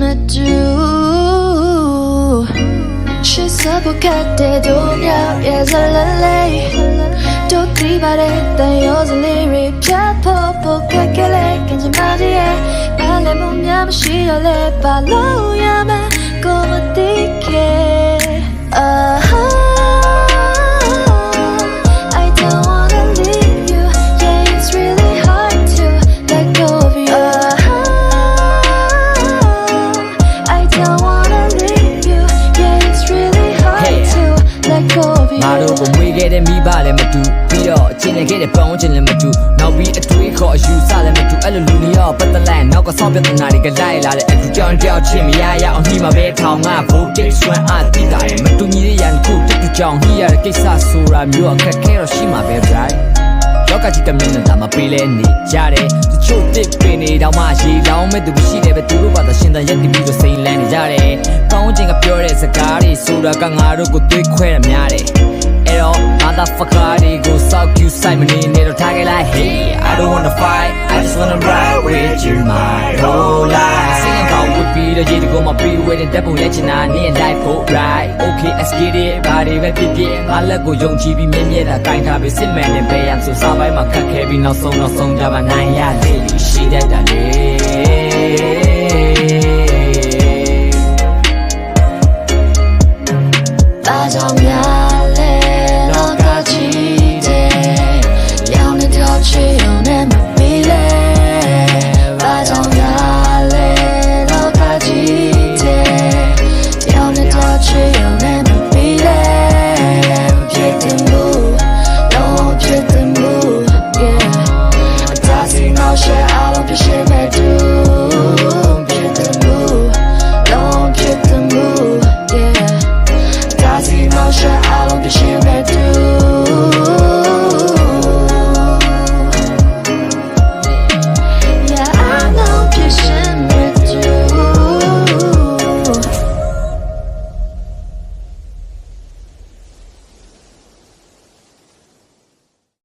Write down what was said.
me do. She said, "Look at the door, yes, a lay. Don't be bad at the yours, a lyric, chat, pop, calculate, and your magic. Balloon, yam, she a lip, a low yam, go with the kid. I don't wanna leave you. Yeah, it's really hard to let go of you. I don't wanna leave you. Yeah, it's really hard to let go of you. ငါတို့ကိုမွေးခဲ့တဲ့မိဘလည်းမတူပြီးတော့အချင်းနဲ့ခဲ့တဲ့ပေါင်းချင်းလည်းမတူနောက်ပြီးအတွေးခေါ်အယူဆလည်းမတူအဲ့လိုလူတွေရောပတ်သက်လိုက်နောက်ကဆောက်ပြဿနာတွေကလိုက်လာတဲ့အတူကြောင်ကြောက်ချင်းမရရအောင်နှီးမှာပဲထောင်ငါဘိုးတိတ်ဆွမ်းအတိတာရဲ့မတူညီတဲ့ရန်ခုတစ်တူကြောင်နှီးရတဲ့ကိစ္စဆိုတာမျိုးအခက်ခဲတော့ရှိမှာပဲ right လောကကြီးကမျက်နှာသာမပေးလဲနေကြတယ်တချို့တစ်ပင်နေတော့မှရေလောင်းမဲ့သူရှိတယ်ပဲသူတို့ဘာသာရှင်သာရက်တီပြီးတော့စိန်လန်းနေကြတယ်ကောင်းချင်းကပြောတဲ့စကားတွေဆိုတာကငါတို့ကိုတွေးခွဲရများတယ်အဲ့တော့ motherfucker တွေကို sock you side မနေနဲ့တော့ထားခဲ့လိုက် hey I don't wanna fight I just wanna ride with you my whole life sing about would be the year to go my be waiting that boy legend I need life go right okay let's get it ဘာတွေပဲဖြစ်ဖြစ်ငါလက်ကိုယုံကြည်ပြီးမြဲမြဲတာကင်ထားပြီးစစ်မှန်တဲ့ဘယ်ရန်ဆိုစားပိုင်းမှာခတ်ခဲပြီးနောက်ဆုံးကြမှာနိုင်ရလေရှိတတ်တာလေ